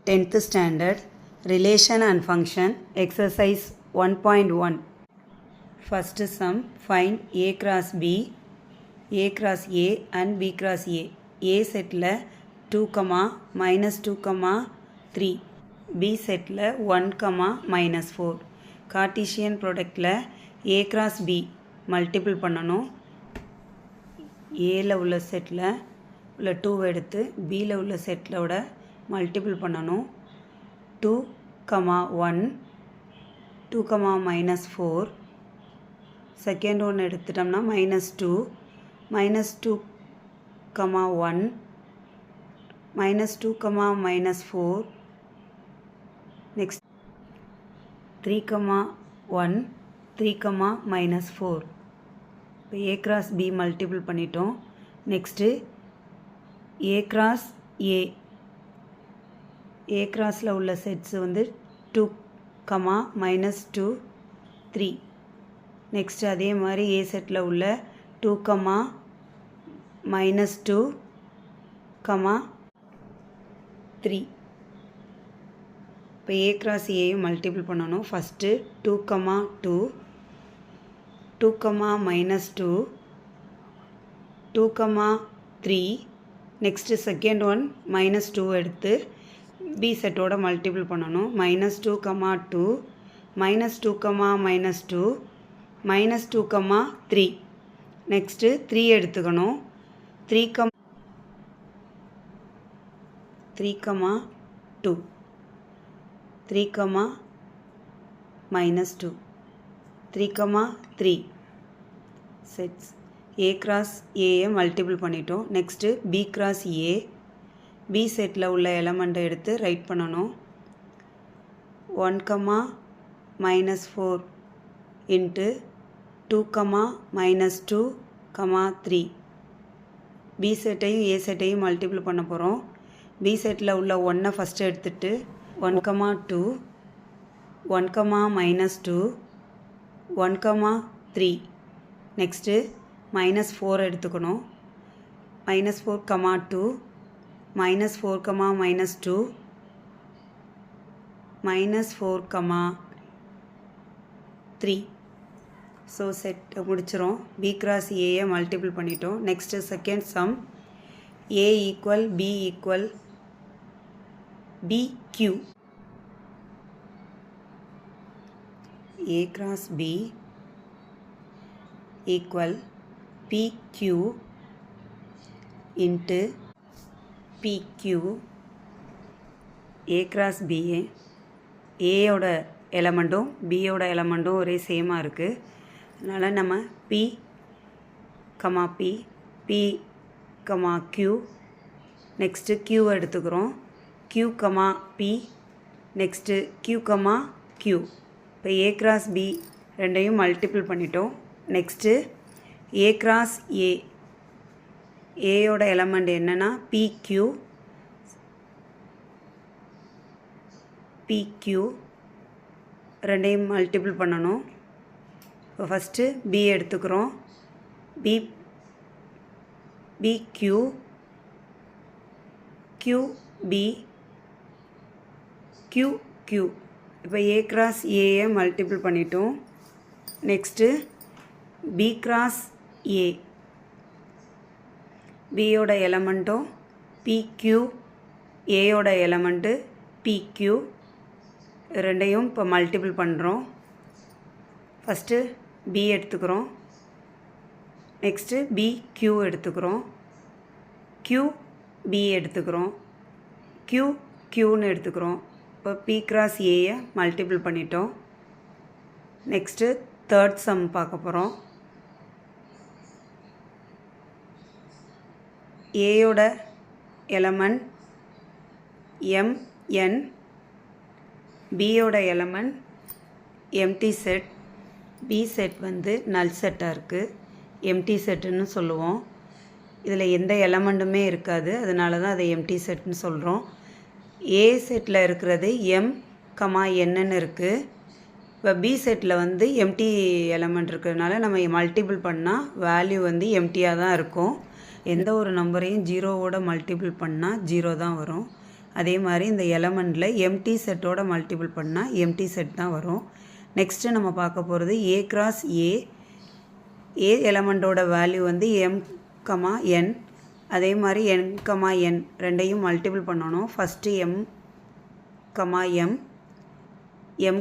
10th standard relation and function exercise 1.1. First sum, find a cross b, a cross a and b cross a set la 2, minus 2, 3, b set la 1, minus 4. Cartesian product la a cross b multiple பண்ணனும். a ல உள்ள செட்ல உள்ள 2 எடுத்து b ல உள்ள செட்ல ஓட மல்டிபிள் பண்ணனும். 2, 1, 2, minus 4. செகண்ட் ஒன்று எடுத்துட்டோம்னா minus 2, minus 2, 1, minus 2, minus 4. Next 3, 1, 3, minus 4. இப்போ a cross b மல்டிபிள் பண்ணிட்டோம். நெக்ஸ்ட்டு a cross a crossல உள்ள செட்ஸ் வந்து 2, minus 2, 3. நெக்ஸ்ட் அதே மாதிரி a செட்டில் உள்ள 2, minus 2, 3. இப்போ a cross aயும் மல்டிபிள் பண்ணணும். First 2, 2, 2, minus 2, 2, 3. Next second one minus 2 எடுத்து b செட்டோட மல்டிபிள் பண்ணணும். minus 2, 2, minus 2, minus 2, minus 2, 3. Next 3 எடுத்துக்கணும். 3, 2, 3, minus 2, 3, 3 sets. a cross a multiple பண்ணிட்டோம். Next b cross a, b செட்டில் உள்ள எலமெண்ட்டை எடுத்து ரைட் பண்ணணும். 1, minus 4 இன்ட்டு 2, minus 2, 3. b செட்டையும் a செட்டையும் மல்டிபிள் பண்ண போகிறோம். b செட்டில் உள்ள 1 ஃபஸ்ட்டு எடுத்துட்டு 1, 2, 1, minus 2, 1, 3. நெக்ஸ்ட்டு minus 4 எடுத்துக்கணும். minus 4, 2, minus 4, minus 2, minus 4, 3. So set முடிச்சிரும். b cross a மல்டிபிள் பண்ணிட்டோம். Next second sum a equal b equal bq. a cross b equal pq into pq. a cross b a ஓட எலமெண்ட்டும் b ஓட எலமெண்ட்டும் ஒரே சேமாக இருக்குது. அதனால் நம்ம p, p, q. Next q எடுத்துக்கிறோம். q, p. Next q, q. இப்போ a cross b ரெண்டையும் மல்டிபிள் பண்ணிட்டோம். நெக்ஸ்ட்டு a cross a, ஏயோட எலமெண்ட் என்னென்னா pq, ரெண்டையும் மல்டிபிள் பண்ணணும். இப்போ ஃபஸ்ட்டு b எடுத்துக்கிறோம். bq, qb, qq. இப்போ a cross a மல்டிபிள் பண்ணிட்டோம். நெக்ஸ்ட்டு b cross a, bயோட எலமெண்ட்டும் pq, aயோட எலமெண்ட்டு pq ரெண்டையும் இப்போ மல்டிபிள் பண்ணுறோம். ஃபஸ்ட்டு b எடுத்துக்கிறோம். நெக்ஸ்ட்டு bq எடுத்துக்கிறோம். qb எடுத்துக்கிறோம். qqன்னு எடுத்துக்கிறோம். இப்போ p cross a மல்டிபிள் பண்ணிட்டோம். நெக்ஸ்ட்டு தேர்ட் சம் பார்க்க போகிறோம். ஏயோட எலமெண்ட் mn, பியோட element empty set. B set வந்து நல் செட்டாக இருக்குது, எம்டி செட்டுன்னு சொல்லுவோம். இதில் எந்த எலமெண்ட்டுமே இருக்காது, அதனால தான் அதை எம்டி செட்னு சொல்கிறோம். ஏ செட்டில் இருக்கிறது m, nன்னு இருக்குது. இப்போ பி செட்டில் வந்து எம்டி எலமெண்ட் இருக்கிறதுனால நம்ம மல்டிபிள் பண்ணால் வேல்யூ வந்து எம்டியாக தான் இருக்கும். எந்த ஒரு நம்பரையும் ஜீரோவோட மல்டிபிள் பண்ணால் ஜீரோ தான் வரும். அதே மாதிரி இந்த எலமெண்ட்டில் எம்டி செட்டோட மல்டிபிள் பண்ணால் எம்டி செட் தான் வரும். நெக்ஸ்ட்டு நம்ம பார்க்க போகிறது ஏ கிராஸ் ஏ. ஏ எலமெண்ட்டோட வேல்யூ வந்து m, n. அதே மாதிரி n, n ரெண்டையும் மல்டிபிள் பண்ணணும். First m, m, m,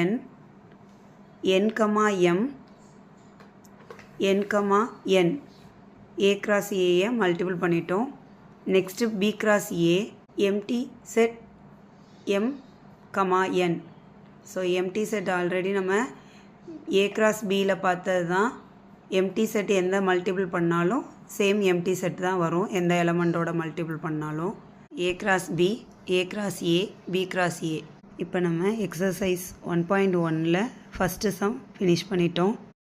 n, n, m, n, a cross ஏயை மல்டிபிள் பண்ணிட்டோம். Next b cross A, empty set m, n. So empty set already நம்ம a cross பியில் பார்த்தது தான். எம்டி செட் எந்த மல்டிபிள் பண்ணாலும் சேம் எம்டி செட் தான் வரும், எந்த எலமெண்ட்டோட மல்டிபிள் பண்ணாலும். a cross B, a cross A, b cross A. இப்போ நம்ம எக்ஸசைஸ் 1.1ல் ஃபஸ்ட்டு சம் ஃபினிஷ் பண்ணிட்டோம்.